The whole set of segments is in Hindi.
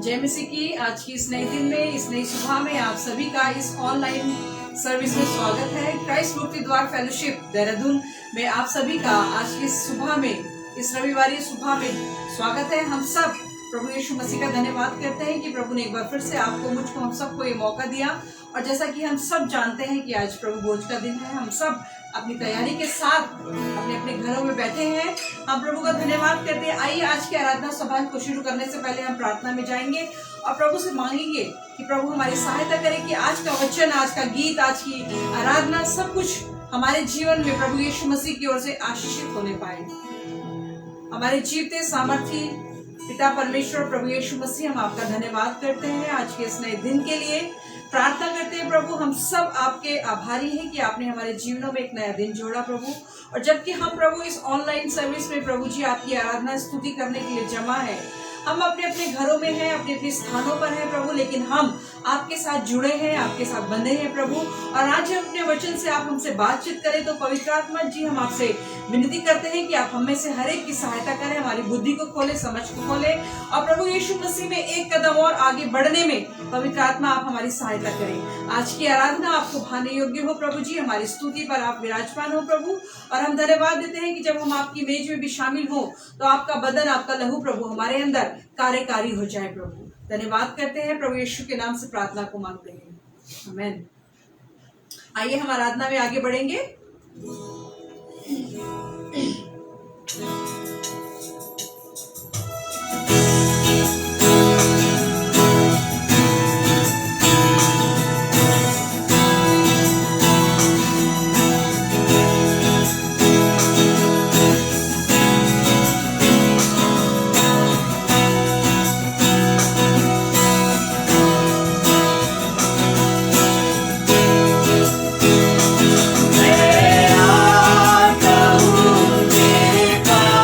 जय मसीह की। आज की इस नए दिन में, इस नई सुबह में आप सभी का इस ऑनलाइन सर्विस में स्वागत है। क्राइस्ट मुक्ति द्वार फेलोशिप देहरादून में आप सभी का आज की सुबह में, इस रविवारी सुबह में स्वागत है। हम सब प्रभु यीशु मसीह का धन्यवाद करते हैं कि प्रभु ने एक बार फिर से आपको, मुझको, हम सबको ये मौका दिया। और जैसा कि हम सब जानते हैं कि आज प्रभु भोज का दिन है, हम सब अपनी तैयारी के साथ अपने अपने घरों में बैठे हैं। हम प्रभु का धन्यवाद करते हैं। आइए आज की आराधना सभा को शुरू करने से पहले हम प्रार्थना में जाएंगे और प्रभु से मांगेंगे कि प्रभु हमारी सहायता करे कि आज का वचन, आज का गीत, आज की आराधना सब कुछ हमारे जीवन में प्रभु यीशु मसीह की ओर से आशीषित होने पाए। हमारे जीवते सामर्थी पिता परमेश्वर प्रभु यीशु मसीह, हम आपका धन्यवाद करते हैं आज के इस नए दिन के लिए। प्रार्थना करते हैं प्रभु, हम सब आपके आभारी हैं कि आपने हमारे जीवनों में एक नया दिन जोड़ा प्रभु। और जबकि हम प्रभु इस ऑनलाइन सर्विस में प्रभु जी आपकी आराधना स्तुति करने के लिए जमा है, हम अपने अपने घरों में हैं, अपने अपने स्थानों पर हैं प्रभु, लेकिन हम आपके साथ जुड़े हैं, आपके साथ बंधे हैं प्रभु। और आज हम अपने वचन से आप हमसे बातचीत करें, तो पवित्र आत्मा जी हम आपसे विनती करते हैं कि आप हमें से हर एक की सहायता करें, हमारी बुद्धि को खोले, समझ को खोले, और प्रभु यीशु मसीह में एक कदम और आगे बढ़ने में पवित्र आत्मा आप हमारी सहायता करें। आज की आराधना आपको भाने योग्य हो प्रभु जी, हमारी स्तुति पर आप विराजमान हो प्रभु। और हम धन्यवाद देते हैं कि जब हम आपकी मेज में भी शामिल हो तो आपका बदन, आपका लहू प्रभु हमारे अंदर कार्यकारी हो जाए प्रभु। धन्यवाद करते हैं प्रभु यीशु के नाम से प्रार्थना को मांगते हैं, आमीन। आइए हम आराधना में आगे बढ़ेंगे। मैं आता हूँ तेरे पास।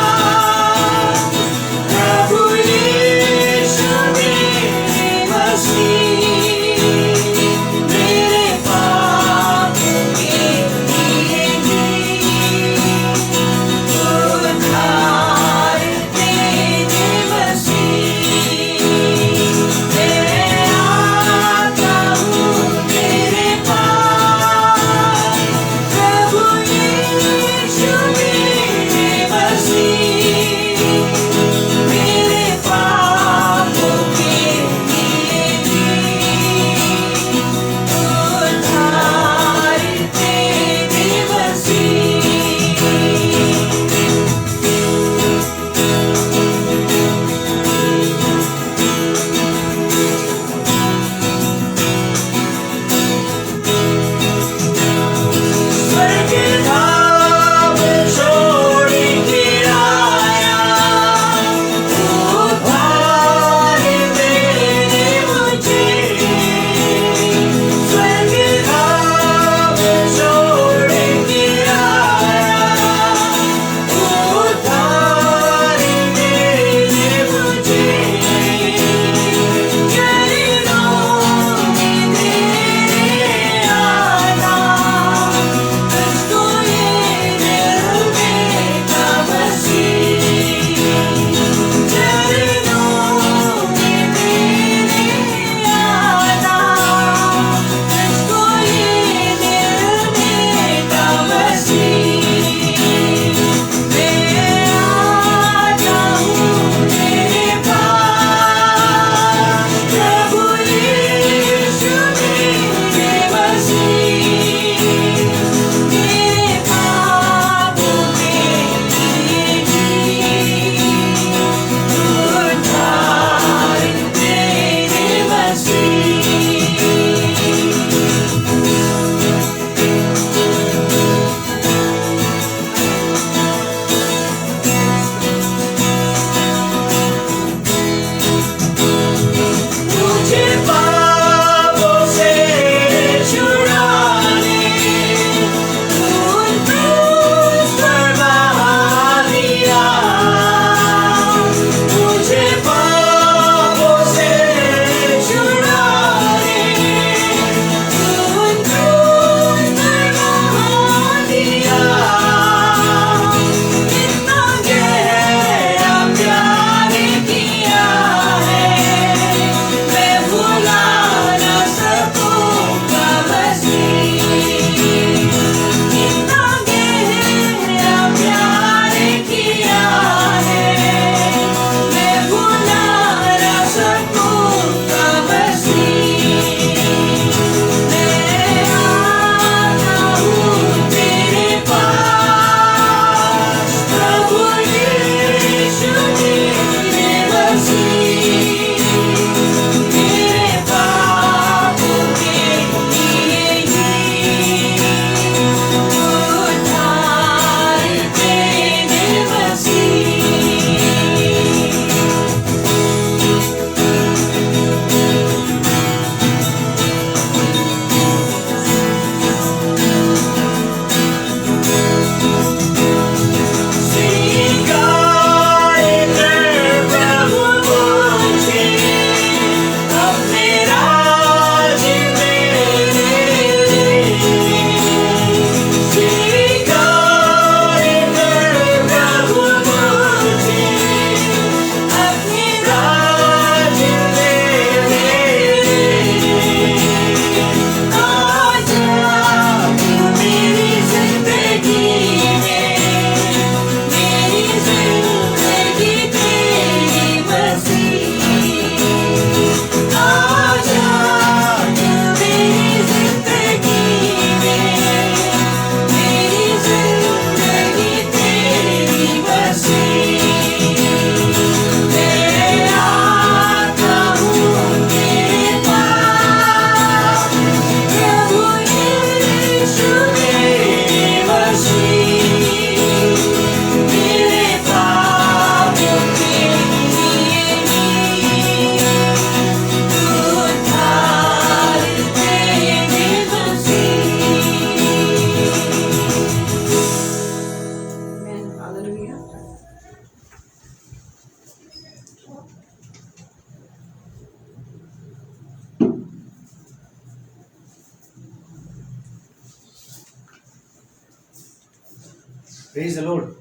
Praise the Lord.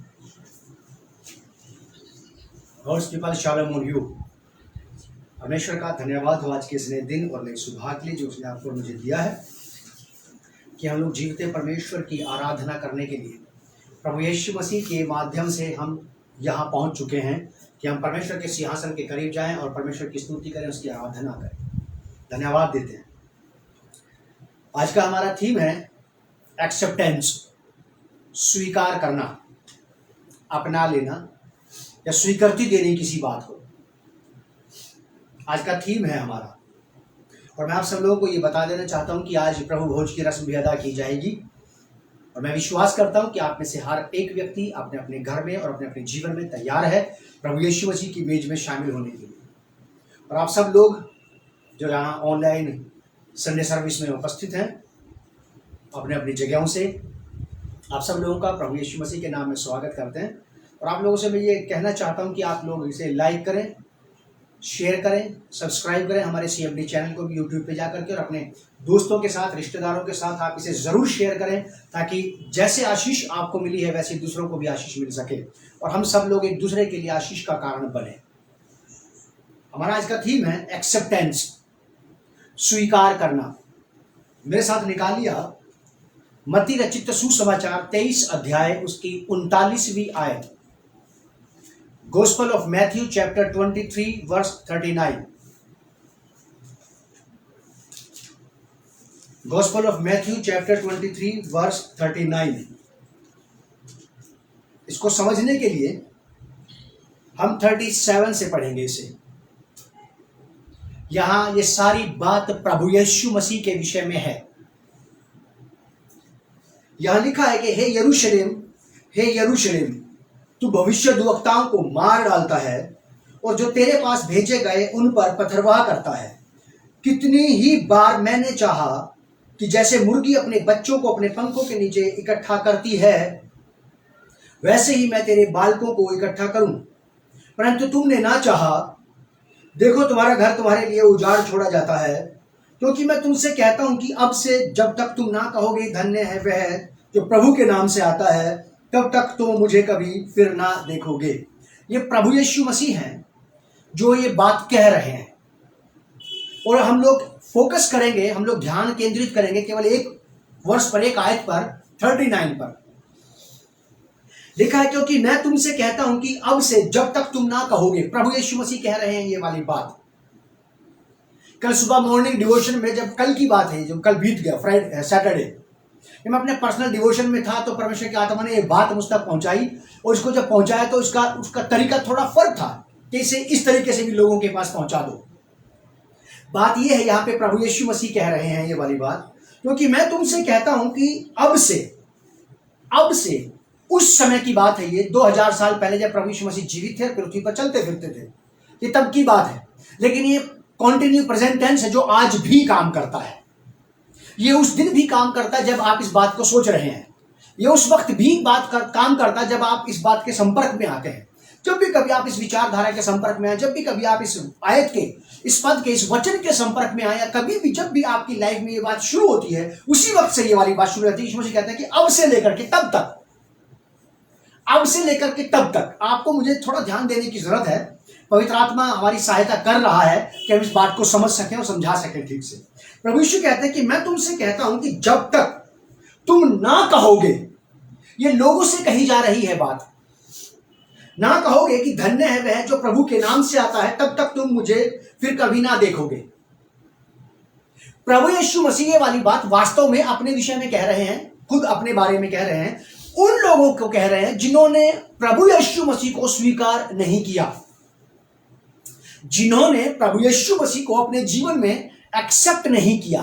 God's people, shalom on you. परमेश्वर का धन्यवाद हो आज के इस नए दिन और नई सुबह के लिए जो उसने आपको मुझे दिया है कि हम लोग जीवते परमेश्वर की आराधना करने के लिए प्रभु यीशु मसीह के माध्यम से हम यहाँ पहुँच चुके हैं कि हम परमेश्वर के सिंहासन के करीब जाएं और परमेश्वर की स्तुति करें, उसकी आराधना करें, धन्यवाद देते हैं। आज का हमारा थीम है एक्सेप्टेंस, स्वीकार करना, अपना लेना या स्वीकृति देनी किसी बात को। आज का थीम है हमारा, और मैं आप सब लोगों को ये बता देना चाहता हूँ कि आज प्रभु भोज की रस्म भी अदा की जाएगी और मैं विश्वास करता हूँ कि आप में से हर एक व्यक्ति अपने अपने घर में और अपने अपने जीवन में तैयार है प्रभु यीशु मसीह की मेज में शामिल होने के लिए। और आप सब लोग जो यहाँ ऑनलाइन संडे सर्विस में उपस्थित हैं अपने अपनी जगहों से, आप सब लोगों का प्रभु यीशु मसीह के नाम में स्वागत करते हैं। और आप लोगों से मैं ये कहना चाहता हूँ कि आप लोग इसे लाइक करें, शेयर करें, सब्सक्राइब करें हमारे CFD चैनल को भी यूट्यूब पे जा करके, और अपने दोस्तों के साथ, रिश्तेदारों के साथ आप इसे ज़रूर शेयर करें ताकि जैसे आशीष आपको मिली है वैसे दूसरों को भी आशीष मिल सके और हम सब लोग एक दूसरे के लिए आशीष का कारण बने। हमारा आज का थीम है एक्सेप्टेंस, स्वीकार करना। मेरे साथ निकालिए मत्ती रचित सुसमाचार 23 अध्याय उसकी 39वीं आयत। Gospel of Matthew chapter 23 verse 39. Gospel of Matthew chapter 23 verse 39. इसको समझने के लिए हम 37 से पढ़ेंगे इसे। यहां ये सारी बात प्रभु यीशु मसीह के विषय में है। यहां लिखा है कि हे यरूशलेम, हे यरूशलेम, तू भविष्यद्वक्ताओं को मार डालता है और जो तेरे पास भेजे गए उन पर पथरवाह करता है। कितनी ही बार मैंने चाहा कि जैसे मुर्गी अपने बच्चों को अपने पंखों के नीचे इकट्ठा करती है वैसे ही मैं तेरे बालकों को इकट्ठा करूं, परंतु तुमने ना चाहा। देखो तुम्हारा घर तुम्हारे लिए उजाड़ छोड़ा जाता है, क्योंकि मैं तुमसे कहता हूं कि अब से जब तक तुम ना कहोगे धन्य है वह जो प्रभु के नाम से आता है, तब तक तो मुझे कभी फिर ना देखोगे। ये प्रभु यीशु मसीह हैं जो ये बात कह रहे हैं, और हम लोग फोकस करेंगे, हम लोग ध्यान केंद्रित करेंगे केवल एक वर्ष पर, एक आयत पर, 39 पर। लिखा है क्योंकि मैं तुमसे कहता हूं कि अब से जब तक तुम ना कहोगे। प्रभु यीशु मसीह कह रहे हैं ये वाली बात। कल सुबह मॉर्निंग डिवोशन में, जब कल की बात है, जब कल बीत गया सैटरडे, मैं अपने पर्सनल डिवोशन में था तो परमेश्वर की आत्मा ने ये बात मुझ तक पहुंचाई, और इसको जब पहुंचाया तो उसका तरीका थोड़ा फर्क था कि इसे इस तरीके से भी लोगों के पास पहुंचा दो। बात ये है, यहाँ पे प्रभु यीशु मसीह कह रहे हैं ये वाली बात, क्योंकि मैं तुमसे कहता हूं कि अब से उस समय की बात है, ये 2000 साल पहले जब प्रभु यीशु मसीह जीवित थे, पृथ्वी पर चलते फिरते थे, ये तब की बात है। लेकिन ये कॉन्टिन्यू प्रेजेंट टेंस है जो आज भी काम करता है। ये उस दिन भी काम करता है जब आप इस बात को सोच रहे हैं। ये उस वक्त भी काम करता है जब आप इस बात के संपर्क में आते हैं। जब भी कभी आप इस विचारधारा के संपर्क में आए, जब भी कभी आप इस आयत के, इस पद के, इस वचन के संपर्क में आए, या कभी भी जब भी आपकी लाइफ में ये बात शुरू होती है, उसी वक्त से ये वाली बात शुरू होती है। यीशु मसीह कहते हैं कि अब से लेकर के तब तक, अब से लेकर के तब तक। आपको मुझे थोड़ा ध्यान देने की जरूरत है। पवित्र आत्मा हमारी सहायता कर रहा है कि हम इस बात को समझ सकें और समझा सकें ठीक से। प्रभु यीशु कहते हैं कि मैं तुमसे कहता हूं कि जब तक तुम ना कहोगे, ये लोगों से कही जा रही है बात, ना कहोगे कि धन्य है वह जो प्रभु के नाम से आता है, तब तक तुम मुझे फिर कभी ना देखोगे। प्रभु यीशु मसीह ये वाली बात वास्तव में अपने विषय में कह रहे हैं, खुद अपने बारे में कह रहे हैं, उन लोगों को कह रहे हैं जिन्होंने प्रभु यीशु मसीह को स्वीकार नहीं किया, जिन्होंने प्रभु यीशु मसीह को अपने जीवन में एक्सेप्ट नहीं किया,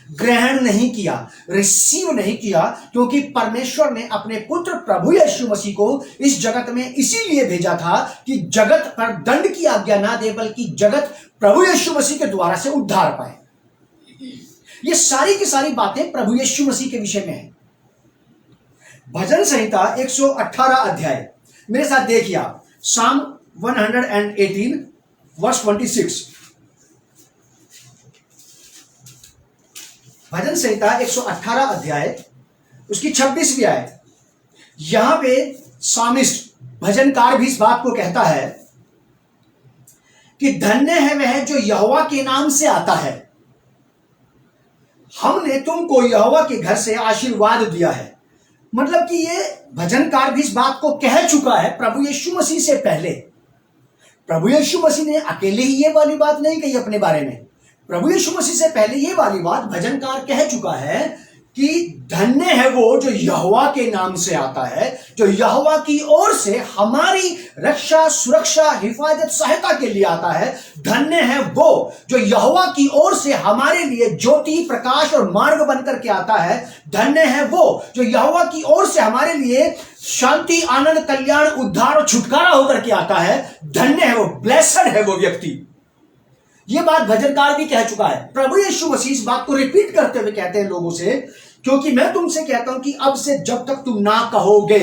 ग्रहण नहीं किया, रिसीव नहीं किया, क्योंकि परमेश्वर ने अपने पुत्र प्रभु यीशु मसीह को इस जगत में इसीलिए भेजा था कि जगत पर दंड की आज्ञा ना दे, बल्कि जगत प्रभु यीशु मसीह के द्वारा से उद्धार पाए। ये सारी की सारी बातें प्रभु यीशु मसीह के विषय में है। भजन संहिता 118 अध्याय मेरे साथ देखिए आप, साम 118 वर्स 26। भजन संहिता 118 अध्याय उसकी 26वीं आयत। यहां पे सामिस्ट भजनकार भी इस बात को कहता है कि धन्य है वह जो यहोवा के नाम से आता है। हमने तुमको यहोवा के घर से आशीर्वाद दिया है। मतलब कि ये भजनकार भी इस बात को कह चुका है प्रभु यीशु मसीह से पहले। प्रभु यीशु मसीह ने अकेले ही ये वाली बात नहीं कही अपने बारे में। प्रभु यीशु मसीह से पहले ये वाली बात भजनकार कह चुका है कि धन्य है वो जो यहोवा के नाम से आता है, जो यहोवा की ओर से हमारी रक्षा, सुरक्षा, हिफाजत, सहायता के लिए आता है। धन्य है वो जो यहोवा की ओर से हमारे लिए ज्योति, प्रकाश और मार्ग बनकर के आता है। धन्य है वो जो यहोवा की ओर से हमारे लिए शांति, आनंद, कल्याण, उद्धार और छुटकारा होकर के आता है। धन्य है वो, ब्लेसड है वो व्यक्ति। ये बात भजनकार भी कह चुका है। प्रभु यीशु मसीह इस बात को रिपीट करते हुए कहते हैं लोगों से, क्योंकि मैं तुमसे कहता हूं कि अब से जब तक तुम ना कहोगे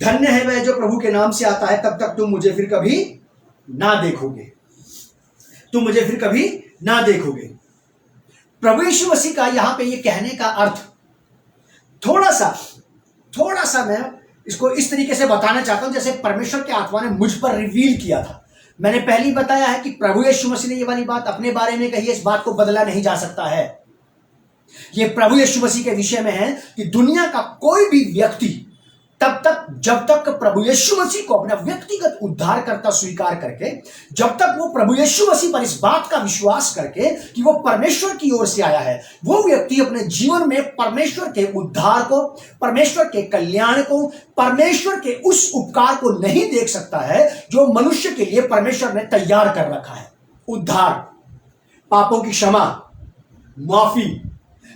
धन्य है वह जो प्रभु के नाम से आता है, तब तक तुम मुझे फिर कभी ना देखोगे। तुम मुझे फिर कभी ना देखोगे। प्रभु यीशु मसीह का यहां पे ये कहने का अर्थ थोड़ा सा मैं इसको इस तरीके से बताना चाहता हूं जैसे परमेश्वर के आत्मा ने मुझ पर रिवील किया था। मैंने पहले ही बताया है कि प्रभु यीशु मसीह ने ये वाली बात अपने बारे में कही है, इस बात को बदला नहीं जा सकता है। ये प्रभु यीशु मसीह के विषय में है कि दुनिया का कोई भी व्यक्ति तब तक जब तक प्रभु यीशु मसीह को अपना व्यक्तिगत उद्धारकर्ता स्वीकार करके, जब तक वो प्रभु यीशु मसीह पर इस बात का विश्वास करके कि वो परमेश्वर की ओर से आया है, वो व्यक्ति अपने जीवन में परमेश्वर के उद्धार को, परमेश्वर के कल्याण को, परमेश्वर के उस उपकार को नहीं देख सकता है जो मनुष्य के लिए परमेश्वर ने तैयार कर रखा है। उद्धार, पापों की क्षमा, माफी,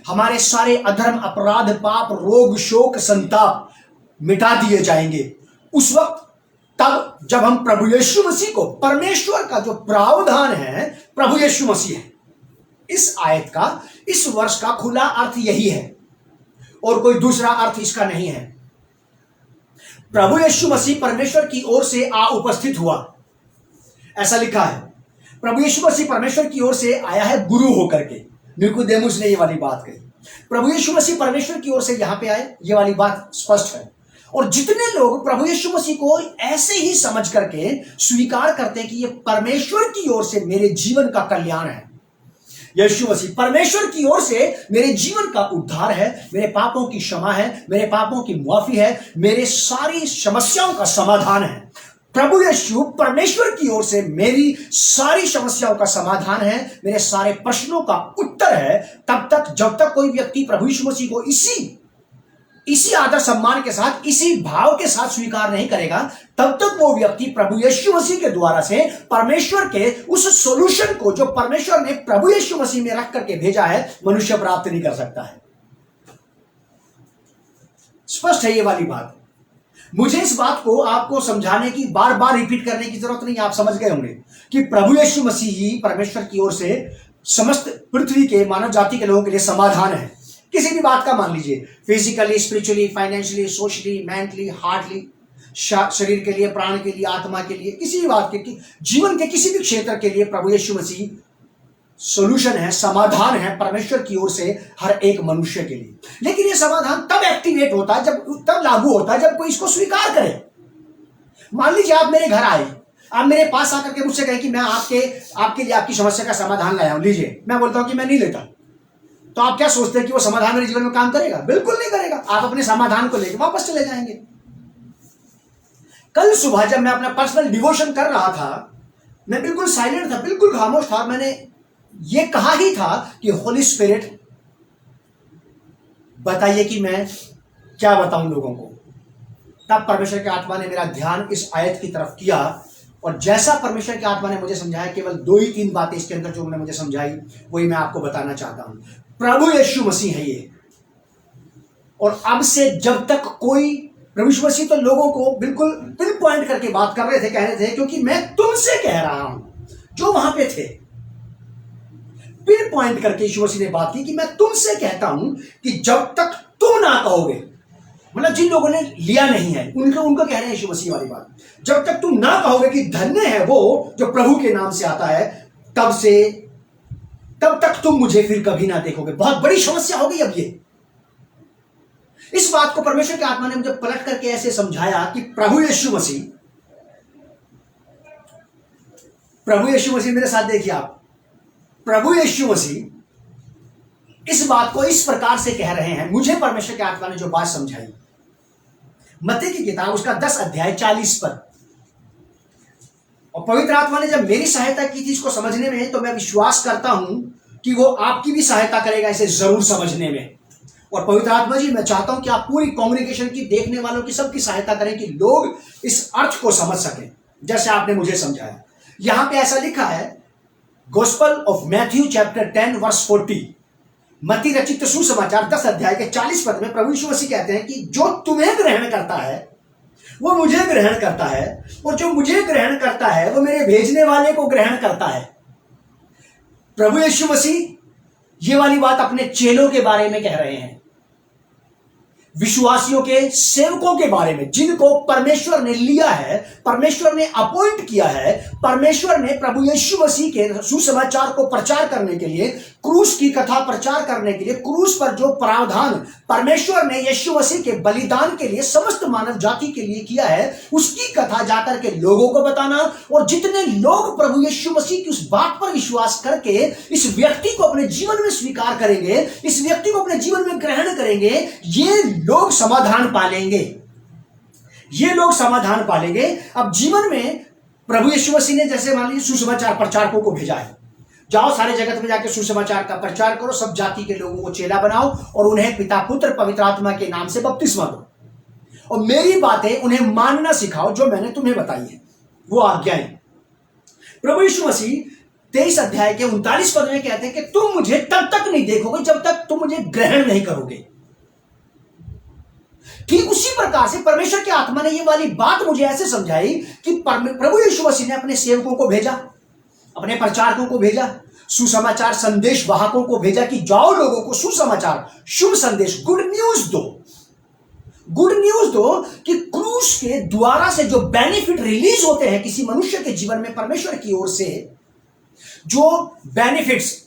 हमारे सारे अधर्म, अपराध, पाप, रोग, शोक, संताप मिटा दिए जाएंगे उस वक्त, तब जब हम प्रभु यीशु मसीह को, परमेश्वर का जो प्रावधान है प्रभु यीशु मसीह है। इस आयत का, इस वर्ष का खुला अर्थ यही है और कोई दूसरा अर्थ इसका नहीं है। प्रभु यीशु मसीह परमेश्वर की ओर से आ उपस्थित हुआ, ऐसा लिखा है। प्रभु यीशु मसीह परमेश्वर की ओर से आया है गुरु होकर के। निकोदेमुस ने ये वाली बात कही। प्रभु यीशु मसीह परमेश्वर की ओर से यहां पे आए, ये वाली बात स्पष्ट है। और जितने लोग प्रभु यीशु मसीह को ऐसे ही समझ करके स्वीकार करते हैं कि ये परमेश्वर की ओर से मेरे जीवन का कल्याण है, यीशु मसीह परमेश्वर की ओर से मेरे जीवन का उद्धार है, मेरे पापों की क्षमा है, मेरे पापों की माफी है, मेरे सारी समस्याओं का समाधान है, प्रभु यीशु परमेश्वर की ओर से मेरी सारी समस्याओं का समाधान है, मेरे सारे प्रश्नों का उत्तर है, तब तक जब तक कोई व्यक्ति प्रभु यीशु मसीह को इसी आदर सम्मान के साथ, इसी भाव के साथ स्वीकार नहीं करेगा, तब तक वो व्यक्ति प्रभु यीशु मसीह के द्वारा से परमेश्वर के उस सॉल्यूशन को जो परमेश्वर ने प्रभु यीशु मसीह में रख करके भेजा है, मनुष्य प्राप्त नहीं कर सकता है। स्पष्ट है ये वाली बात। मुझे इस बात को आपको समझाने की, बार बार रिपीट करने की जरूरत नहीं, आप समझ गए होंगे कि प्रभु यीशु मसीह ही परमेश्वर की ओर से समस्त पृथ्वी के मानव जाति के लोगों के लिए समाधान है। किसी भी बात का मान लीजिए, physically, spiritually, financially, socially, mentally, heartly, शरीर के लिए, प्राण के लिए, आत्मा के लिए, किसी भी बात के, जीवन के किसी भी क्षेत्र के लिए प्रभु यीशु मसीह सॉल्यूशन है, समाधान है परमेश्वर की ओर से हर एक मनुष्य के लिए। लेकिन ये समाधान तब एक्टिवेट होता है, तब लागू होता है जब कोई इसको स्वीकार करे। मान लीजिए आप मेरे घर आए, आप मेरे पास आकर के मुझसे कहे कि मैं आपके लिए आपकी समस्या का समाधान लाया हूं, लीजिए। मैं बोलता हूं कि मैं नहीं लेता, तो आप क्या सोचते हैं कि वो समाधान मेरे जीवन में काम करेगा? बिल्कुल नहीं करेगा। आप अपने समाधान को लेकर वापस चले जाएंगे। कल सुबह जब मैं अपना पर्सनल डिवोशन कर रहा था, मैं बिल्कुल साइलेंट था, बिल्कुल खामोश था। मैंने ये कहा ही था कि होली स्पिरिट बताइए कि मैं क्या बताऊं लोगों को। तब परमेश्वर के आत्मा ने मेरा ध्यान इस आयत की तरफ किया, और जैसा परमेश्वर के आत्मा ने मुझे समझाया, केवल 2 ही 3 बातें इसके अंदर जो उन्होंने मुझे समझाई, वही मैं आपको बताना चाहता हूं। प्रभु यीशु मसीह है ये, और अब से जब तक कोई, प्रभु यीशु मसीह तो लोगों को बिल्कुल पिन पॉइंट करके बात कर रहे थे, कह रहे थे, क्योंकि मैं तुमसे कह रहा हूं, जो वहां पे थे, पिन पॉइंट करके यीशु मसीह ने बात की कि मैं तुमसे कहता हूं कि जब तक तुम ना कहोगे, मतलब जिन लोगों ने लिया नहीं है उनको कह रहे हैं यीशु मसीह वाली बात, जब तक तुम ना कहोगे कि धन्य है वो जो प्रभु के नाम से आता है, तब तक तुम मुझे फिर कभी ना देखोगे। बहुत बड़ी समस्या हो गई अब ये, इस बात को परमेश्वर की आत्मा ने मुझे पलट करके ऐसे समझाया कि प्रभु यीशु मसीह मेरे साथ देखिए आप, प्रभु यीशु मसीह इस बात को इस प्रकार से कह रहे हैं। मुझे परमेश्वर की आत्मा ने जो बात समझाई, मत्ती की किताब उसका 10 अध्याय 40 पद, और पवित्र आत्मा ने जब मेरी सहायता की थी इसको समझने में, तो मैं विश्वास करता हूं कि वो आपकी भी सहायता करेगा इसे जरूर समझने में। और पवित्र आत्मा जी, मैं चाहता हूं कि आप पूरी कॉन्ग्रेगेशन की, देखने वालों की, सबकी सहायता करें कि लोग इस अर्थ को समझ सकें जैसे आपने मुझे समझाया। यहां पे ऐसा लिखा है, Gospel of Matthew chapter 10 verse 40, मत्ती रचित सुसमाचार 10 अध्याय के 40 पद में प्रभु यीशु मसीह कहते हैं कि जो तुम्हें ग्रहण करता है वो मुझे ग्रहण करता है, और जो मुझे ग्रहण करता है वो मेरे भेजने वाले को ग्रहण करता है। प्रभु यीशु मसीह ये वाली बात अपने चेलों के बारे में कह रहे हैं, विश्वासियों के, सेवकों के बारे में, जिनको परमेश्वर ने लिया है, परमेश्वर ने अपॉइंट किया है। परमेश्वर ने प्रभु यीशु मसीह के सुसमाचार को प्रचार करने के लिए, क्रूस की कथा प्रचार करने के लिए, क्रूस पर जो प्रावधान परमेश्वर ने यीशु मसीह के बलिदान के लिए समस्त मानव जाति के लिए किया है, उसकी कथा जाकर के लोगों को बताना। और जितने लोग प्रभु यीशु मसीह की उस बात पर विश्वास करके इस व्यक्ति को अपने जीवन में स्वीकार करेंगे, इस व्यक्ति को अपने जीवन में ग्रहण करेंगे, ये लोग समाधान पालेंगे, ये लोग समाधान पालेंगे। अब जीवन में प्रभु यीशु मसीह ने जैसे मान लीजिए सुसमाचार प्रचारकों को भेजा है, जाओ सारे जगत में जाकर सुसमाचार का प्रचार करो, सब जाति के लोगों को चेला बनाओ और उन्हें पिता पुत्र पवित्र आत्मा के नाम से बपतिस्मा दो, और मेरी बातें उन्हें मानना सिखाओ जो मैंने तुम्हें बताई है, वो आज्ञाएं। प्रभु यीशु मसीह 23 अध्याय के 39 पद में कहते हैं कि तुम मुझे तब तक नहीं देखोगे जब तक तुम मुझे ग्रहण नहीं करोगे। ठीक उसी प्रकार से परमेश्वर की आत्मा ने ये वाली बात मुझे ऐसे समझाई कि प्रभु यीशु मसीह ने अपने सेवकों को भेजा, अपने प्रचारकों को भेजा, सुसमाचार संदेश वाहकों को भेजा कि जाओ लोगों को सुसमाचार, शुभ संदेश, गुड न्यूज दो, गुड न्यूज दो कि क्रूस के द्वारा से जो बेनिफिट रिलीज होते हैं किसी मनुष्य के जीवन में परमेश्वर की ओर से, जो बेनिफिट्स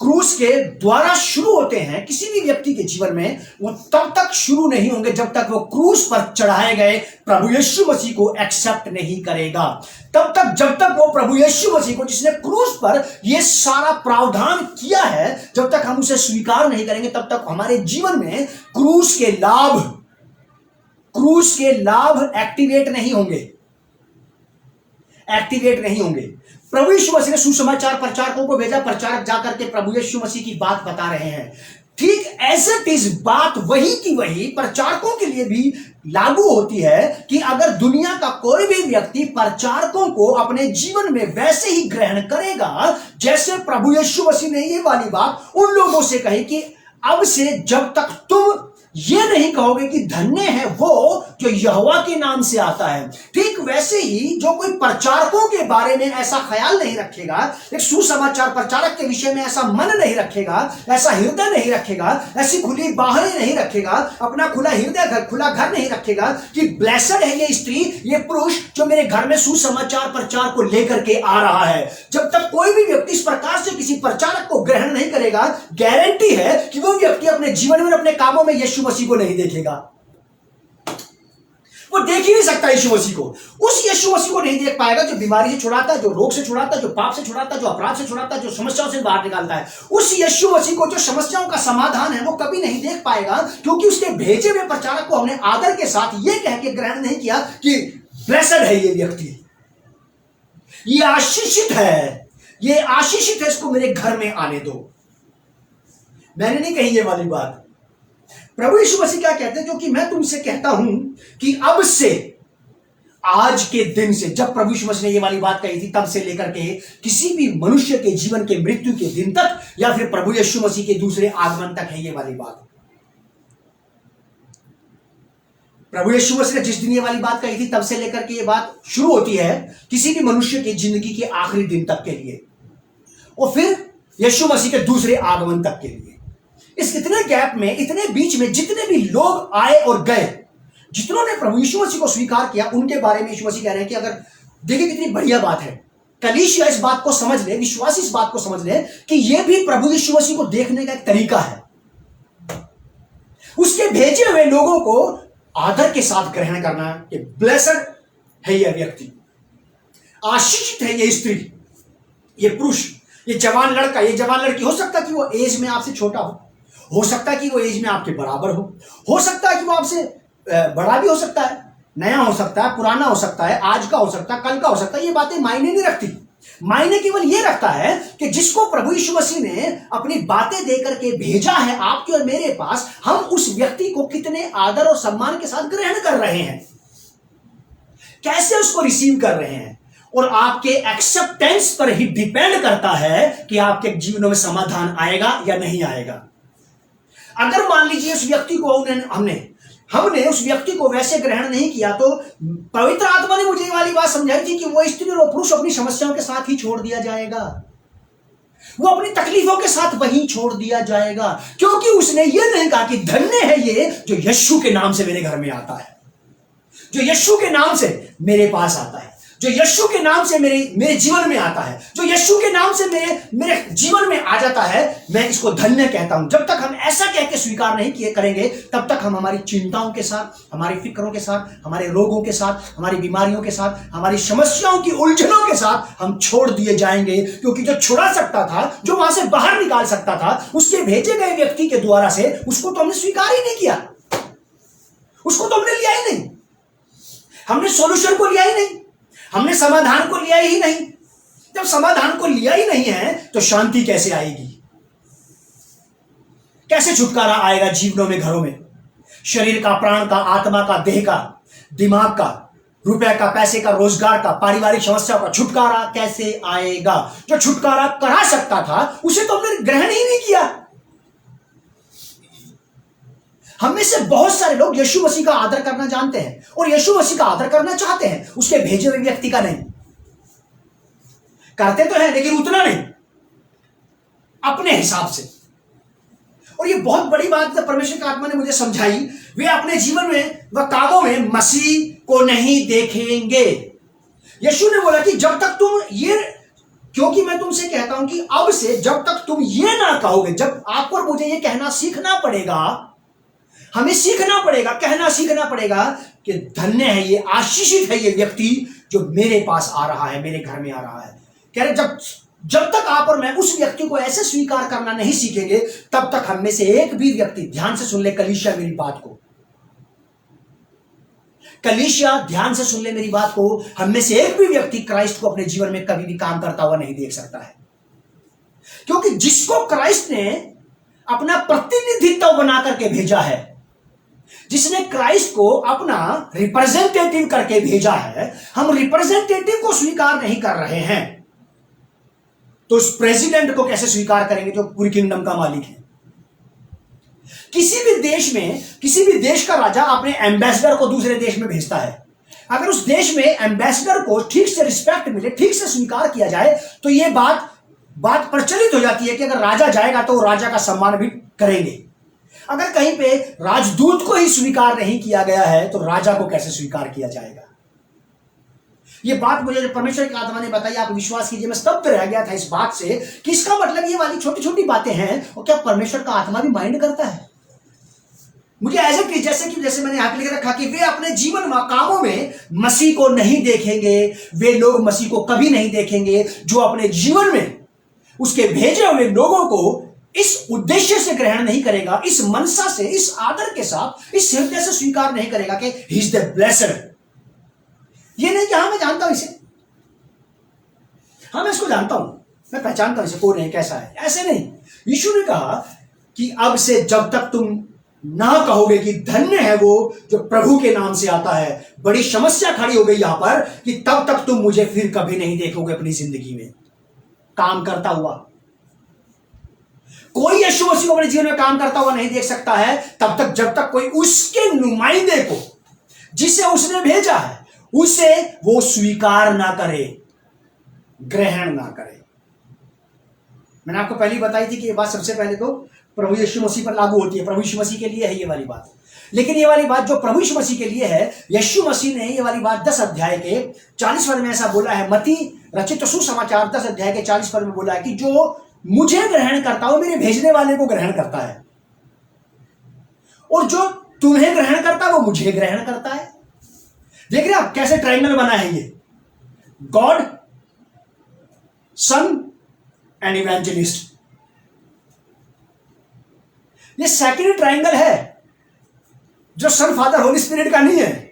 क्रूस के द्वारा शुरू होते हैं किसी भी व्यक्ति के जीवन में, वो तब तक शुरू नहीं होंगे जब तक वो क्रूस पर चढ़ाए गए प्रभु यीशु मसीह को एक्सेप्ट नहीं करेगा। तब तक जब तक वो प्रभु यीशु मसीह को, जिसने क्रूस पर ये सारा प्रावधान किया है, जब तक हम उसे स्वीकार नहीं करेंगे, तब तक हमारे जीवन में क्रूस के लाभ एक्टिवेट नहीं होंगे। प्रभु यीशु मसीह ने सुसमाचार प्रचारकों को भेजा, प्रचारक जाकर के प्रभु यीशु मसीह की बात बता रहे हैं। ठीक ऐसे इस बात वही की वही प्रचारकों के लिए भी लागू होती है कि अगर दुनिया का कोई भी व्यक्ति प्रचारकों को अपने जीवन में वैसे ही ग्रहण करेगा जैसे प्रभु यीशु मसीह ने ये वाली बात उन लोगों से कही कि अब से जब तक तुम ये नहीं कहोगे कि धन्य है वो जो यहोवा के नाम से आता है, ठीक वैसे ही जो कोई प्रचारकों के बारे में ऐसा ख्याल नहीं रखेगा, एक सुसमाचार प्रचारक के विषय में ऐसा मन नहीं रखेगा, ऐसा हृदय नहीं रखेगा, ऐसी खुली बाहें नहीं रखेगा, अपना खुला हृदय खुला घर नहीं रखेगा कि ब्लेसड है ये स्त्री, ये पुरुष जो मेरे घर में सुसमाचार प्रचार को लेकर के आ रहा है। जब तक कोई भी व्यक्ति इस प्रकार से किसी प्रचारक को ग्रहण नहीं करेगा, गारंटी है कि वो व्यक्ति अपने जीवन में, अपने कामों में यीशु मसीह को नहीं देखेगा। वो देख ही नहीं सकता यीशु मसीह को। उस यीशु मसीह को नहीं देख पाएगा जो बीमारी से छुड़ाता है, जो रोग से छुड़ाता है, जो पाप से छुड़ाता है, जो अपराध से छुड़ाता है, जो समस्याओं से बाहर निकालता है। उस यीशु मसीह को जो समस्याओं का समाधान है वो कभी नहीं देख पाएगा, क्योंकि उसके भेजे हुए प्रचारक को हमने आदर के साथ ये कह के ग्रहण नहीं किया कि ब्लेसड है ये व्यक्ति, ये आशीषित है, ये आशीषित है, इसको मेरे घर में आने दो। मैंने नहीं कही ये वाली बात। प्रभु यीशु मसीह क्या कहते हैं? क्योंकि मैं तुमसे कहता हूं कि अब से, आज के दिन से, जब प्रभु यीशु मसीह ने ये वाली बात कही थी तब से लेकर के किसी भी मनुष्य के जीवन के मृत्यु के दिन तक, या फिर प्रभु यीशु मसीह के दूसरे आगमन तक है ये वाली बात। प्रभु यीशु मसीह ने जिस दिन ये वाली बात कही थी तब से लेकर के ये बात शुरू होती है किसी भी मनुष्य की जिंदगी के आखिरी दिन तक के लिए, और फिर यीशु मसीह के दूसरे आगमन तक के लिए। इस इतने गैप में, इतने बीच में जितने भी लोग आए और गए, जितनों ने प्रभु यीशु मसीह को स्वीकार किया, उनके बारे में यीशु मसीह कह रहे हैं कि अगर देखिए कितनी बढ़िया बात है, कलीसिया इस बात को समझ ले, विश्वासी इस बात को समझ ले कि यह भी प्रभु यीशु मसीह को देखने का एक तरीका है। उसके भेजे हुए लोगों को आदर के साथ ग्रहण करना। ये ब्लेसड है यह व्यक्ति, आशीषित है ये स्त्री, ये पुरुष, ये जवान लड़का, ये जवान लड़की। हो सकता है कि वो एज में आपसे छोटा हो सकता है कि वो एज में आपके बराबर हो सकता है कि वो आपसे बड़ा भी हो सकता है, नया हो सकता है, पुराना हो सकता है, आज का हो सकता है, कल का हो सकता है। ये बातें मायने नहीं रखती। मायने केवल ये रखता है कि जिसको प्रभु यीशु मसीह ने अपनी बातें देकर के भेजा है आपके और मेरे पास, हम उस व्यक्ति को कितने आदर और सम्मान के साथ ग्रहण कर रहे हैं, कैसे उसको रिसीव कर रहे हैं। और आपके एक्सेप्टेंस पर ही डिपेंड करता है कि आपके जीवनों में समाधान आएगा या नहीं आएगा। अगर मान लीजिए उस व्यक्ति को हमने उस व्यक्ति को वैसे ग्रहण नहीं किया, तो पवित्र आत्मा ने मुझे ये वाली बात समझाई थी कि वो स्त्री और वो पुरुष अपनी समस्याओं के साथ ही छोड़ दिया जाएगा, वो अपनी तकलीफों के साथ वहीं छोड़ दिया जाएगा, क्योंकि उसने ये नहीं कहा कि धन्य है ये जो यीशु के नाम से मेरे घर में आता है, जो यीशु के नाम से मेरे पास आता है, जो यीशु के नाम से मेरे जीवन में आता है, जो यीशु के नाम से मेरे जीवन में आ जाता है, मैं इसको धन्य कहता हूं। जब तक हम ऐसा कह के स्वीकार नहीं करेंगे, तब तक हम हमारी चिंताओं के साथ, हमारी फिक्रों के साथ, हमारे रोगों के साथ, हमारी बीमारियों के साथ, हमारी समस्याओं की उलझनों के साथ हम छोड़ दिए जाएंगे। क्योंकि जो छुड़ा सकता था, जो वहां से बाहर निकाल सकता था, उसके भेजे गए व्यक्ति के द्वारा से, उसको तो हमने स्वीकार ही नहीं किया, उसको तो हमने लिया ही नहीं, हमने सॉल्यूशन को लिया ही नहीं, हमने समाधान को लिया ही नहीं। जब समाधान को लिया ही नहीं है तो शांति कैसे आएगी, कैसे छुटकारा आएगा जीवनों में, घरों में, शरीर का, प्राण का, आत्मा का, देह का, दिमाग का, रुपए का, पैसे का, रोजगार का, पारिवारिक समस्याओं का छुटकारा कैसे आएगा। जो छुटकारा करा सकता था उसे तो हमने ग्रहण ही नहीं किया। हम में से बहुत सारे लोग यीशु मसीह का आदर करना जानते हैं और यीशु मसीह का आदर करना चाहते हैं, उसके भेजे हुए व्यक्ति का नहीं। करते तो हैं लेकिन उतना नहीं, अपने हिसाब से। और ये बहुत बड़ी बात जब परमेश्वर की आत्मा ने मुझे समझाई, वे अपने जीवन में व कामों में मसीह को नहीं देखेंगे। यीशु ने बोला कि जब तक तुम ये, क्योंकि मैं तुमसे कहता हूं कि अब से जब तक तुम ये ना कहोगे, जब आपको और मुझे ये कहना सीखना पड़ेगा, हमें सीखना पड़ेगा, कहना सीखना पड़ेगा कि धन्य है ये, आशीषित है ये व्यक्ति जो मेरे पास आ रहा है, मेरे घर में आ रहा है। कह रहे जब तक आप और मैं उस व्यक्ति को ऐसे स्वीकार करना नहीं सीखेंगे, तब तक हम में से एक भी व्यक्ति, ध्यान से सुन ले कलीसिया मेरी बात को, कलीसिया ध्यान से सुन ले मेरी बात को, हम में से एक भी व्यक्ति क्राइस्ट को अपने जीवन में कभी भी काम करता हुआ नहीं देख सकता है। क्योंकि जिसको क्राइस्ट ने अपना प्रतिनिधित्व बना करके भेजा है, जिसने क्राइस्ट को अपना रिप्रेजेंटेटिव करके भेजा है, हम रिप्रेजेंटेटिव को स्वीकार नहीं कर रहे हैं, तो उस प्रेसिडेंट को कैसे स्वीकार करेंगे जो पूरी किंगडम का मालिक है। किसी भी देश में, किसी भी देश का राजा अपने एम्बेसडर को दूसरे देश में भेजता है। अगर उस देश में एम्बेसडर को ठीक से रिस्पेक्ट मिले, ठीक से स्वीकार किया जाए, तो यह बात प्रचलित हो जाती है कि अगर राजा जाएगा तो राजा का सम्मान भी करेंगे। अगर कहीं पे राजदूत को ही स्वीकार नहीं किया गया है, तो राजा को कैसे स्वीकार किया जाएगा। ये बात मुझे परमेश्वर की आत्मा ने बताई, आप विश्वास कीजिए, मैं स्तब्ध रह गया था इस बात से कि इसका मतलब ये वाली छोटी छोटी बातें हैं, और क्या परमेश्वर का आत्मा भी माइंड करता है। मुझे ऐसे कि जैसे मैंने यहाँ पे लिख रखा कि वे अपने जीवन व कामों में मसीह को नहीं देखेंगे। वे लोग मसीह को कभी नहीं देखेंगे जो अपने जीवन में उसके भेजे हुए लोगों को इस उद्देश्य से ग्रहण नहीं करेगा, इस मनसा से, इस आदर के साथ, इस हृदय से स्वीकार नहीं करेगा कि ही इज द ब्लेस्ड। ये नहीं कि हाँ मैं जानता हूं इसे, हाँ मैं इसको जानता हूं, मैं पहचानता हूं इसे, कौन है, कैसा है, ऐसे नहीं। यीशु ने कहा कि अब से जब तक तुम ना कहोगे कि धन्य है वो जो प्रभु के नाम से आता है, बड़ी समस्या खड़ी हो गई यहां पर कि तब तक तुम मुझे फिर कभी नहीं देखोगे अपनी जिंदगी में काम करता हुआ। कोई यीशु मसीह को अपने जीवन में काम करता हुआ नहीं देख सकता है तब तक जब तक कोई उसके नुमाइंदे को, जिसे उसने भेजा है, उसे वो स्वीकार ना करे, ग्रहण ना करे। मैंने आपको पहले बताई थी कि ये बात सबसे पहले तो प्रभु यीशु मसीह पर लागू होती है, प्रभु यीशु मसीह के लिए है ये वाली बात। लेकिन ये वाली बात जो प्रभु यीशु मसीह के लिए है, यीशु मसीह ने ये वाली बात 10 अध्याय के 40 पद में ऐसा बोला है। मत्ती रचित सुसमाचार 10 अध्याय के 40 पद में बोला है कि जो मुझे ग्रहण करता हो, मेरे भेजने वाले को ग्रहण करता है, और जो तुम्हें ग्रहण करता है वो मुझे ग्रहण करता है। देख रहे आप कैसे ट्रायंगल बना है ये, गॉड, सन एंड इवेंजलिस्ट। ये सेकेंड ट्रायंगल है जो सन फादर होली स्पिरिट का नहीं है,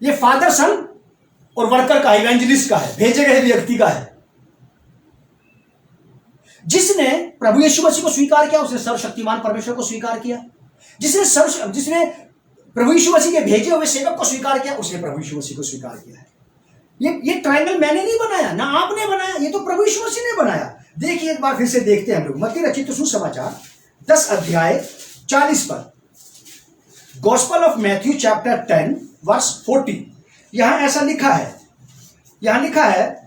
ये फादर सन और वर्कर का, इवेंजलिस्ट का है, भेजे गए व्यक्ति का है। जिसने प्रभु यीशु मसीह को स्वीकार किया उसने सर्वशक्तिमान परमेश्वर को स्वीकार किया। जिसने प्रभु यीशु मसीह के भेजे हुए सेवक को स्वीकार किया उसने प्रभु यीशु मसीह को स्वीकार किया है। ये ट्रायंगल मैंने नहीं बनाया, ना आपने बनाया, ये तो प्रभु यीशु मसीह ने बनाया। देखिए एक बार फिर से देखते हैं हम लोग मत्ती रचित सुसमाचार 10 अध्याय 40 पर, Gospel of Matthew chapter 10 verse 40। यहां ऐसा लिखा है, यहां लिखा है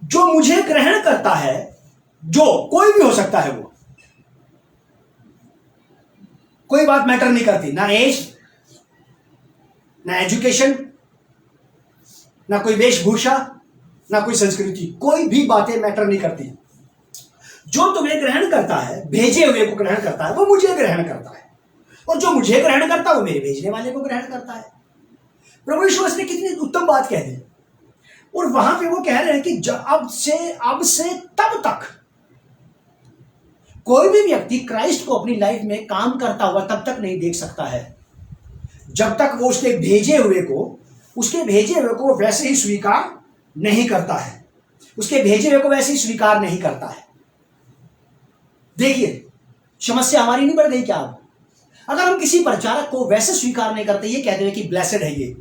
जो मुझे ग्रहण करता है, जो कोई भी हो सकता है, वो कोई बात मैटर नहीं करती, ना एज, ना एजुकेशन, ना कोई वेशभूषा, ना कोई संस्कृति, कोई भी बातें मैटर नहीं करती। जो तुम्हें ग्रहण करता है, भेजे हुए को ग्रहण करता है, वो मुझे ग्रहण करता है, और जो मुझे ग्रहण करता है वो मेरे भेजने वाले को ग्रहण करता है। प्रभु यीशु मसीह ने कितनी उत्तम बात कह दी। और वहां पे वो कह रहे हैं कि अब से तब तक कोई भी व्यक्ति क्राइस्ट को अपनी लाइफ में काम करता हुआ तब तक नहीं देख सकता है जब तक वो उसके भेजे हुए को वैसे ही स्वीकार नहीं करता है, उसके भेजे हुए को वैसे ही स्वीकार नहीं करता है। देखिए समस्या हमारी नहीं बढ़ गई क्या? अब अगर हम किसी प्रचारक को वैसे स्वीकार नहीं करते, ये कहते हैं कि ब्लेसेड है ये,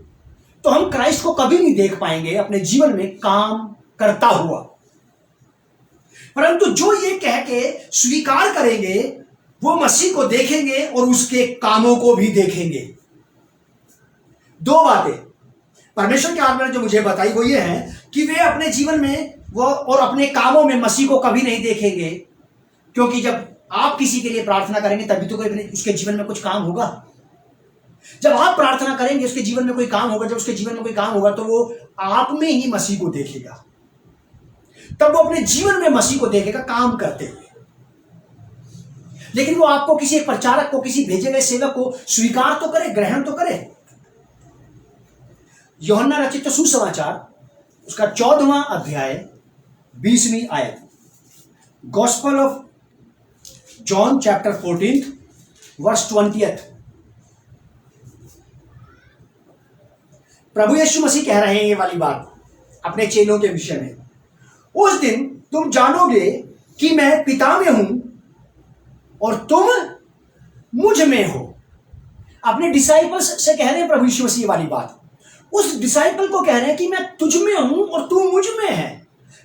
तो हम क्राइस्ट को कभी नहीं देख पाएंगे अपने जीवन में काम करता हुआ। परंतु जो ये कह के स्वीकार करेंगे वो मसीह को देखेंगे और उसके कामों को भी देखेंगे। दो बातें परमेश्वर के आत्मा ने जो मुझे बताई वो ये है कि वे अपने जीवन में वो और अपने कामों में मसीह को कभी नहीं देखेंगे, क्योंकि जब आप किसी के लिए प्रार्थना करेंगे तभी तो कोई उसके जीवन में कुछ काम होगा। जब आप प्रार्थना करेंगे उसके जीवन में कोई काम होगा, जब उसके जीवन में कोई काम होगा तो वो आप में ही मसीह को देखेगा, तब वो अपने जीवन में मसीह को देखेगा काम करते हुए। लेकिन वो आपको किसी एक प्रचारक को, किसी भेजे गए सेवक को स्वीकार तो करे, ग्रहण तो करे। यूहन्ना रचित सुसमाचार उसका 14वां अध्याय 20वीं आयत, Gospel of John chapter 14 verse 20। प्रभु यीशु मसीह कह रहे हैं ये वाली बात अपने चेलों के विषय में, उस दिन तुम जानोगे कि मैं पिता में हूं और तुम मुझ में हो। अपने डिसाइपल्स से कह रहे हैं प्रभु यीशु मसीह वाली बात। उस डिसाइपल को कह रहे हैं कि मैं तुझ में हूं और तू मुझ में है।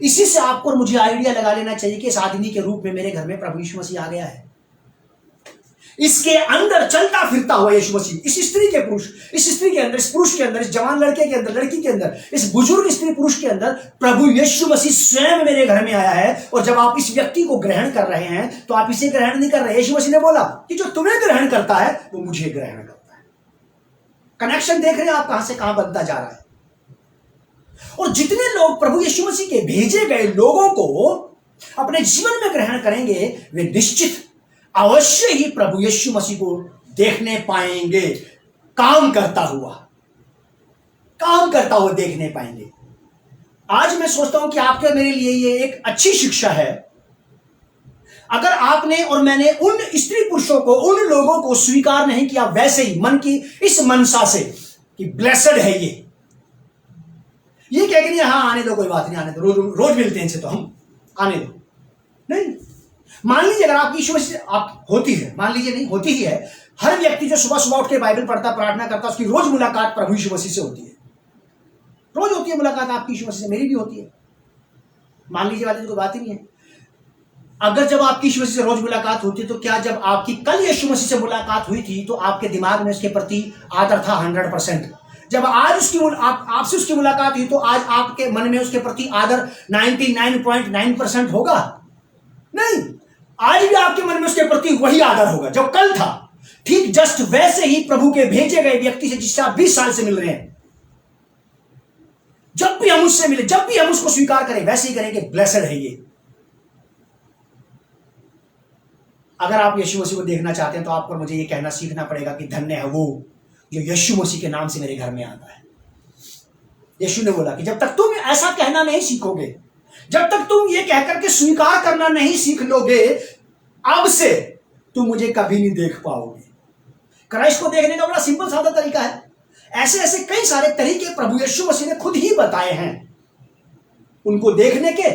इसी से आपको और मुझे आइडिया लगा लेना चाहिए कि इस आदमी के रूप में मेरे घर में प्रभु यीशु मसीह आ गया है। इसके अंदर चलता फिरता हुआ यीशु मसीह, इस स्त्री के पुरुष, इस स्त्री के अंदर, इस पुरुष के अंदर, इस जवान लड़के के अंदर, लड़की के अंदर, इस बुजुर्ग स्त्री पुरुष के अंदर प्रभु यीशु मसीह स्वयं मेरे घर में आया है। और जब आप इस व्यक्ति को ग्रहण कर रहे हैं तो आप इसे ग्रहण नहीं कर रहे। यीशु मसीह ने बोला कि जो तुम्हें ग्रहण करता है वो मुझे ग्रहण करता है। कनेक्शन देख रहे हैं आप कहां से कहां बनता जा रहा है। और जितने लोग प्रभु यीशु मसीह के भेजे गए लोगों को अपने जीवन में ग्रहण करेंगे वे निश्चित अवश्य ही प्रभु यीशु मसीह को देखने पाएंगे, काम करता हुआ देखने पाएंगे। आज मैं सोचता हूं कि आपके मेरे लिए ये एक अच्छी शिक्षा है। अगर आपने और मैंने उन स्त्री पुरुषों को, उन लोगों को स्वीकार नहीं किया वैसे ही मन की इस मनसा से कि ब्लेसड है ये कह के नहीं, हाँ आने दो, कोई बात नहीं, आने दो, रोज मिलते हैं इनसे तो हम आने दो, नहीं। मान लीजिए अगर आपकी यीशु मसीह आप होती है, मान लीजिए नहीं होती ही है, हर व्यक्ति जो सुबह सुबह उठ के बाइबल पढ़ता, प्रार्थना करता, उसकी रोज मुलाकात प्रभु यीशु मसीह से होती है। रोज होती है मुलाकात आपकी यीशु मसीह से, मेरी भी होती है। मान लीजिए वाली कोई बात ही नहीं है। अगर जब आपकी यीशु मसीह से रोज मुलाकात होती है तो क्या जब आपकी कल यीशु मसीह से मुलाकात हुई थी तो आपके दिमाग में उसके प्रति आदर था 100%? जब आज आपसे उसकी मुलाकात हुई तो आज आपके मन में उसके प्रति आदर 99.9% होगा? नहीं, आज भी आपके मन में उसके प्रति वही आदर होगा जो कल था। ठीक जस्ट वैसे ही प्रभु के भेजे गए व्यक्ति से जिससे आप 20 साल से मिल रहे हैं, जब भी हम उससे मिले, जब भी हम उसको स्वीकार करें वैसे ही करेंगे, ब्लेसड है ये। अगर आप यीशु मसीह को देखना चाहते हैं तो आपको मुझे ये कहना सीखना पड़ेगा कि धन्य है वो जो यीशु मसीह के नाम से मेरे घर में आता है। यीशु ने बोला कि जब तक तुम ऐसा कहना नहीं सीखोगे, जब तक तुम ये कहकर के स्वीकार करना नहीं सीख लोगे, अब से तुम मुझे कभी नहीं देख पाओगे। क्राइस्ट को देखने का बड़ा सिंपल सादा तरीका है। ऐसे ऐसे कई सारे तरीके प्रभु यीशु मसीह ने खुद ही बताए हैं उनको देखने के,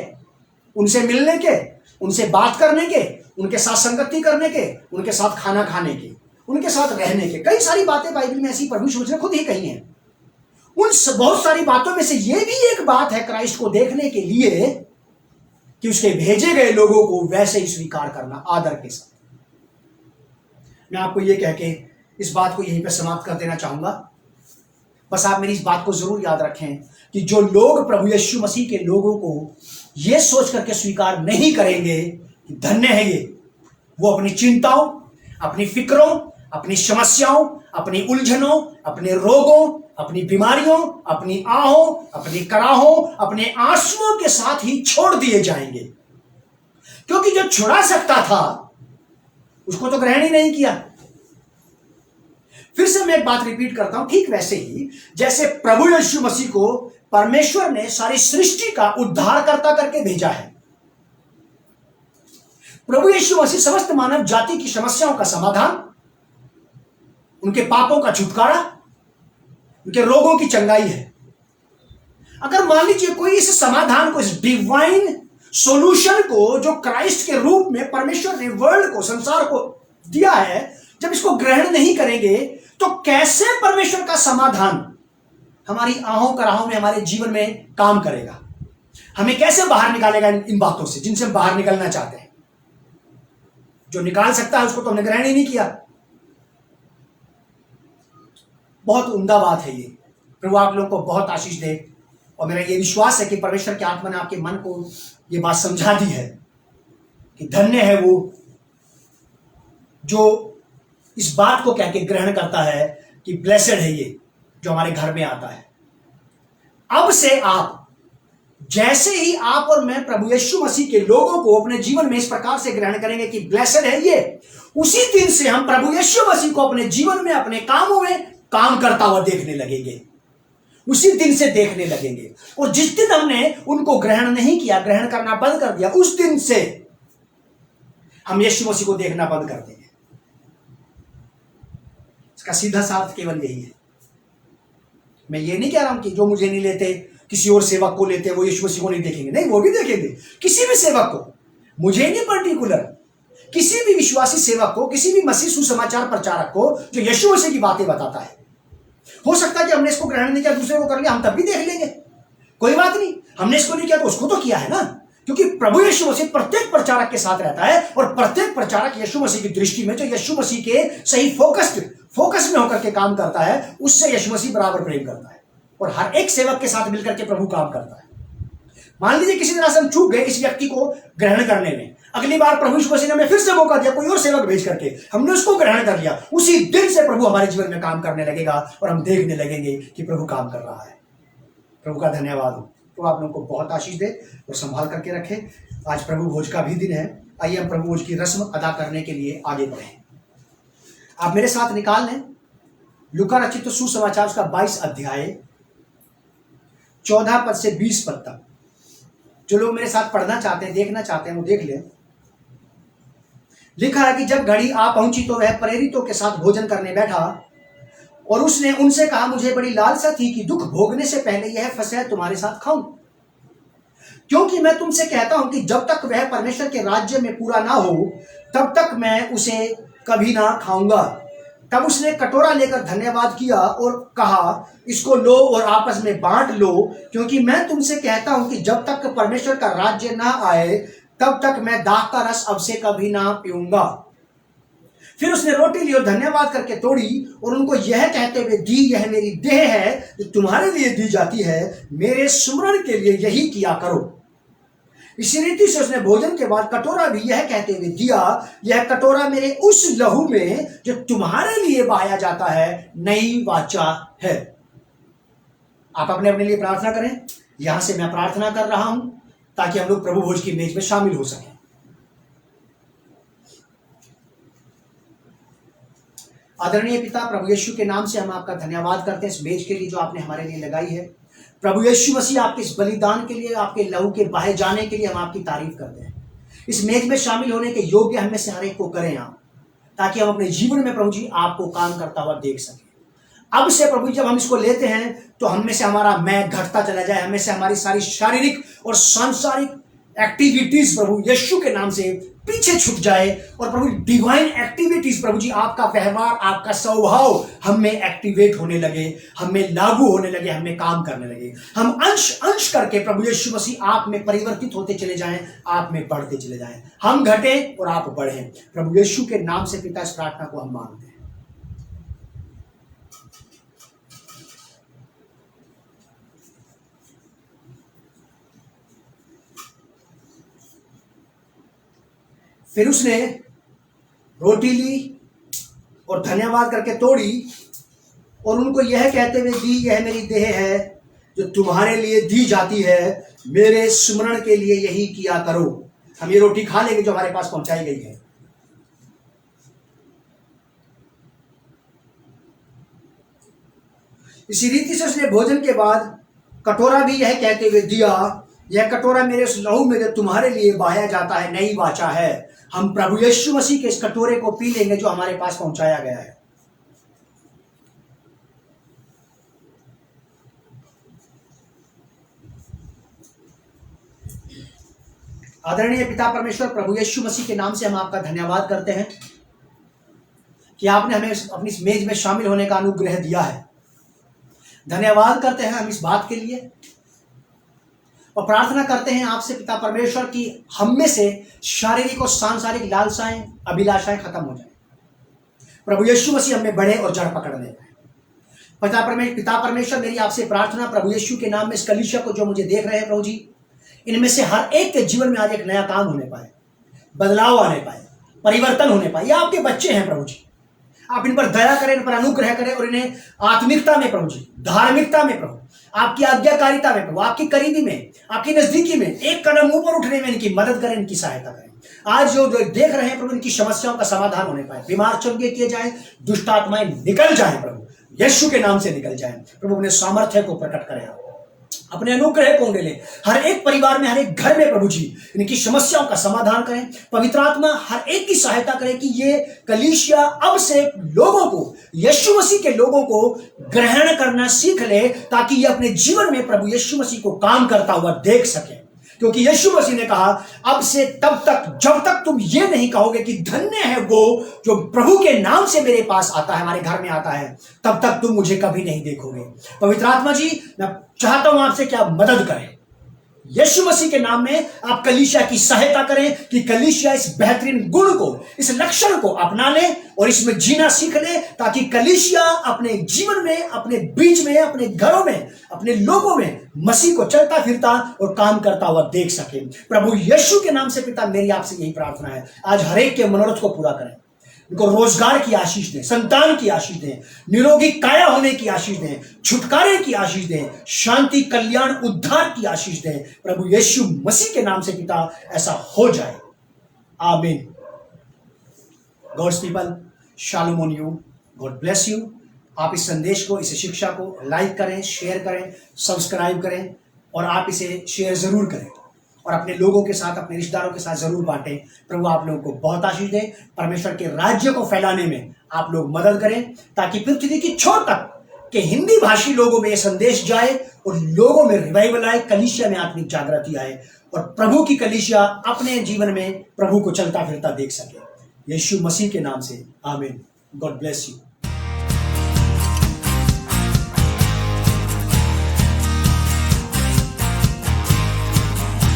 उनसे मिलने के, उनसे बात करने के, उनके साथ संगति करने के, उनके साथ खाना खाने के, उनके साथ रहने के। कई सारी बातें बाइबल में ऐसी प्रभु यीशु मसीह ने खुद ही कही हैं। उन बहुत सारी बातों में से यह भी एक बात है क्राइस्ट को देखने के लिए कि उसके भेजे गए लोगों को वैसे ही स्वीकार करना आदर के साथ। मैं आपको यह कह के इस बात को यहीं पर समाप्त कर देना चाहूंगा। बस आप मेरी इस बात को जरूर याद रखें कि जो लोग प्रभु यीशु मसीह के लोगों को यह सोच करके स्वीकार नहीं करेंगे कि धन्य है ये, वो अपनी चिंताओं, अपनी फिक्रों, अपनी समस्याओं, अपनी उलझनों, अपने रोगों, अपनी बीमारियों, अपनी आहों, अपनी कराहों, अपने आंसुओं के साथ ही छोड़ दिए जाएंगे। क्योंकि जो छुड़ा सकता था उसको तो ग्रहण ही नहीं किया। फिर से मैं एक बात रिपीट करता हूं, ठीक वैसे ही जैसे प्रभु यीशु मसीह को परमेश्वर ने सारी सृष्टि का उद्धारकर्ता करके भेजा है। प्रभु यीशु मसीह समस्त मानव जाति की समस्याओं का समाधान, उनके पापों का छुटकारा, उनके रोगों की चंगाई है। अगर मान लीजिए कोई इस समाधान को, इस डिवाइन सॉल्यूशन को जो क्राइस्ट के रूप में परमेश्वर ने वर्ल्ड को, संसार को दिया है, जब इसको ग्रहण नहीं करेंगे तो कैसे परमेश्वर का समाधान हमारी आहों कराहों में, हमारे जीवन में काम करेगा? हमें कैसे बाहर निकालेगा इन बातों से जिनसे हम बाहर निकलना चाहते हैं? जो निकाल सकता है उसको तो हमने ग्रहण ही नहीं किया। बहुत उम्दा बात है ये। प्रभु आप लोगों को बहुत आशीष दे। और मेरा ये विश्वास है कि परमेश्वर की आत्मा ने आपके मन को ये बात समझा दी है कि धन्य है वो जो इस बात को कह के ग्रहण करता है कि ब्लेसेड है ये जो हमारे घर में आता है। अब से आप, जैसे ही आप और मैं प्रभु यीशु मसीह के लोगों को अपने जीवन में इस प्रकार से ग्रहण करेंगे कि ब्लेसेड है ये, उसी दिन से हम प्रभु यीशु मसीह को अपने जीवन में, अपने कामों में काम करता हुआ देखने लगेंगे। उसी दिन से देखने लगेंगे। और जिस दिन हमने उनको ग्रहण नहीं किया, ग्रहण करना बंद कर दिया, उस दिन से हम यीशु मसीह को देखना बंद कर देंगे। इसका सीधा सा अर्थ केवल यही है। मैं ये नहीं कह रहा हूं कि जो मुझे नहीं लेते किसी और सेवक को लेते वो यीशु मसीह को नहीं देखेंगे। नहीं, वो भी देखेंगे। किसी भी सेवक को, मुझे नहीं पर्टिकुलर, किसी भी विश्वासी सेवक को, किसी भी मसीह सुसमाचार प्रचारक को जो यीशु मसीह की बातें बताता है, हो सकता है कि हमने इसको ग्रहण नहीं किया, दूसरे को कर लिया, हम तब भी देख लेंगे, कोई बात नहीं। हमने इसको नहीं किया तो उसको तो किया है ना। क्योंकि प्रभु यीशु मसीह प्रत्येक प्रचारक के साथ रहता है और प्रत्येक प्रचारक यीशु मसीह की दृष्टि में जो यीशु मसीह के सही फोकस में होकर के काम करता है, उससे यीशु मसीह बराबर प्रेम करता है और हर एक सेवक के साथ मिलकर के प्रभु काम करता है। मान लीजिए किसी तरह से हम चूक गए किसी व्यक्ति को ग्रहण करने में, अगली बार प्रभु यीशु मसीह ने हमें फिर से मौका दिया, कोई और सेवक भेज करके हमने उसको ग्रहण कर लिया, उसी दिन से प्रभु हमारे जीवन में काम करने लगेगा और हम देखने लगेंगे कि प्रभु काम कर रहा है। प्रभु का धन्यवाद हो। तो आप लोगों को बहुत आशीष दे और संभाल करके रखे। आज प्रभु भोज का भी दिन है। आइए हम प्रभु भोज की रस्म अदा करने के लिए आगे बढ़े। आप मेरे साथ निकाल लें लूका रचित सुसमाचार उसका 22 अध्याय 14 पद से 20 पद तक। जो लोग मेरे साथ पढ़ना चाहते हैं, देखना चाहते हैं, वो देख लें। लिखा है कि जब घड़ी आ पहुंची तो वह प्रेरितों के साथ भोजन करने बैठा और उसने उनसे कहा, मुझे बड़ी लालसा थी कि दुख भोगने से पहले यह फसह तुम्हारे साथ खाऊं, क्योंकि मैं तुमसे कहता हूं कि जब तक वह परमेश्वर के राज्य में पूरा ना हो तब तक मैं उसे कभी ना खाऊंगा। तब उसने कटोरा लेकर धन्यवाद किया और कहा, इसको लो और आपस में बांट लो, क्योंकि मैं तुमसे कहता हूं कि जब तक परमेश्वर का राज्य ना आए तब तक मैं दाख का रस अब से कभी ना पीऊंगा। फिर उसने रोटी ली और धन्यवाद करके तोड़ी और उनको यह कहते हुए दी, यह मेरी देह है जो तुम्हारे लिए दी जाती है, मेरे सुमरण के लिए यही किया करो। इसी रीति से उसने भोजन के बाद कटोरा भी यह कहते हुए दिया, यह कटोरा मेरे उस लहू में जो तुम्हारे लिए बहाया जाता है नई वाचा है। आप अपने अपने लिए प्रार्थना करें। यहां से मैं प्रार्थना कर रहा हूं ताकि हम लोग प्रभु भोज की मेज में शामिल हो सकें। आदरणीय पिता, प्रभु यीशु के नाम से हम आपका धन्यवाद करते हैं इस मेज के लिए जो आपने हमारे लिए लगाई है। प्रभु यीशु मसीह, आपके इस बलिदान के लिए, आपके लहू के बहाए जाने के लिए हम आपकी तारीफ करते हैं। इस मेज में शामिल होने के योग्य हमें से हर एक को करें आप, ताकि हम अपने जीवन में प्रभु जी आपको काम करता हुआ देख सकें। अब से प्रभु जी जब हम इसको लेते हैं तो हम में से हमारा मैं घटता चला जाए, हमें से हमारी सारी शारीरिक और सांसारिक एक्टिविटीज प्रभु यीशु के नाम से पीछे छूट जाए और प्रभु डिवाइन एक्टिविटीज प्रभु जी आपका व्यवहार, आपका स्वभाव हम में एक्टिवेट होने लगे, हम में लागू होने लगे, हम में काम करने लगे। हम अंश अंश करके प्रभु यीशु मसीह आप में परिवर्तित होते चले जाएं, आप में बढ़ते चले जाएं। हम घटे और आप बढ़ें। प्रभु यीशु के नाम से पिता इस प्रार्थना को हम मांगते हैं। फिर उसने रोटी ली और धन्यवाद करके तोड़ी और उनको यह कहते हुए दी, यह मेरी देह है जो तुम्हारे लिए दी जाती है, मेरे स्मरण के लिए यही किया करो। हम ये रोटी खा लेंगे जो हमारे पास पहुंचाई गई है। इसी रीति से उसने भोजन के बाद कटोरा भी यह कहते हुए दिया, यह कटोरा मेरे उस लहू में जो तुम्हारे लिए बहाया जाता है नई वाचा है। हम प्रभु यीशु मसीह के इस कटोरे को पी लेंगे जो हमारे पास पहुंचाया गया है। आदरणीय पिता परमेश्वर, प्रभु यीशु मसीह के नाम से हम आपका धन्यवाद करते हैं कि आपने हमें अपनी इस मेज में शामिल होने का अनुग्रह दिया है। धन्यवाद करते हैं हम इस बात के लिए और प्रार्थना करते हैं आपसे पिता परमेश्वर की हम में से शारीरिक और सांसारिक लालसाएं, अभिलाषाएं खत्म हो जाएं। प्रभु यीशु मसीह हमें बढ़े और जड़ पकड़ने पाए। पिता परमेश्वर, मेरी आपसे प्रार्थना प्रभु यीशु के नाम में इस कलीसिया को जो मुझे देख रहे हैं प्रभु जी, इनमें से हर एक के जीवन में आज एक नया काम होने पाए, बदलाव आने पाए, परिवर्तन होने पाए। ये आपके बच्चे हैं प्रभु जी, आप इन पर दया करें, इन पर अनुग्रह करें और इन्हें आत्मिकता में प्रभु जी, धार्मिकता में प्रभु, आपकी आज्ञाकारिता में प्रभु, आपकी करीबी में, आपकी नजदीकी में एक कदम ऊपर उठने में इनकी मदद करें, इनकी सहायता करें। आज जो देख रहे हैं प्रभु, इनकी समस्याओं का समाधान होने पाए, बीमार चंगे किए जाएं, दुष्ट आत्माएं निकल जाएं प्रभु, यीशु के नाम से निकल जाएं प्रभु। अपने सामर्थ्य को प्रकट करें, अपने अनुग्रह को ले हर एक परिवार में, हर एक घर में प्रभु जी इनकी समस्याओं का समाधान करें। पवित्र आत्मा हर एक की सहायता करें कि ये कलीसिया अब से लोगों को, यीशु मसीह के लोगों को ग्रहण करना सीख ले, ताकि ये अपने जीवन में प्रभु यीशु मसीह को काम करता हुआ देख सके। क्योंकि यीशु मसीह ने कहा, अब से तब तक जब तक तुम ये नहीं कहोगे कि धन्य है वो जो प्रभु के नाम से मेरे पास आता है, हमारे घर में आता है, तब तक तुम मुझे कभी नहीं देखोगे। पवित्र आत्मा जी, मैं चाहता हूं आपसे कि आप मदद करें, यीशु मसीह के नाम में आप कलीसिया की सहायता करें कि कलीसिया इस बेहतरीन गुण को, इस लक्षण को अपना ले और इसमें जीना सीख ले, ताकि कलीसिया अपने जीवन में, अपने बीच में, अपने घरों में, अपने लोगों में मसीह को चलता फिरता और काम करता हुआ देख सके। प्रभु यीशु के नाम से पिता, मेरी आपसे यही प्रार्थना है, आज हर एक के मनोरथ को पूरा करें, उनको रोजगार की आशीष दें, संतान की आशीष दें, निरोगी काया होने की आशीष दें, छुटकारे की आशीष दें, शांति, कल्याण, उद्धार की आशीष दें। प्रभु यीशु मसीह के नाम से पिता, ऐसा हो जाए। आमीन। God's people, shalom on you, God bless you. आप इस संदेश को, इस शिक्षा को लाइक करें, शेयर करें, सब्सक्राइब करें और आप इसे शेयर जरूर करें और अपने लोगों के साथ, अपने रिश्तेदारों के साथ जरूर बांटें। प्रभु आप लोगों को बहुत आशीष दे। परमेश्वर के राज्य को फैलाने में आप लोग मदद करें, ताकि पृथ्वी की छोर तक के हिंदी भाषी लोगों में यह संदेश जाए और लोगों में रिवाइवल आए, कलीसिया में आत्मिक जागृति आए और प्रभु की कलीसिया अपने जीवन में प्रभु को चलता फिरता देख सके। यीशु मसीह के नाम से आमीन। God bless you.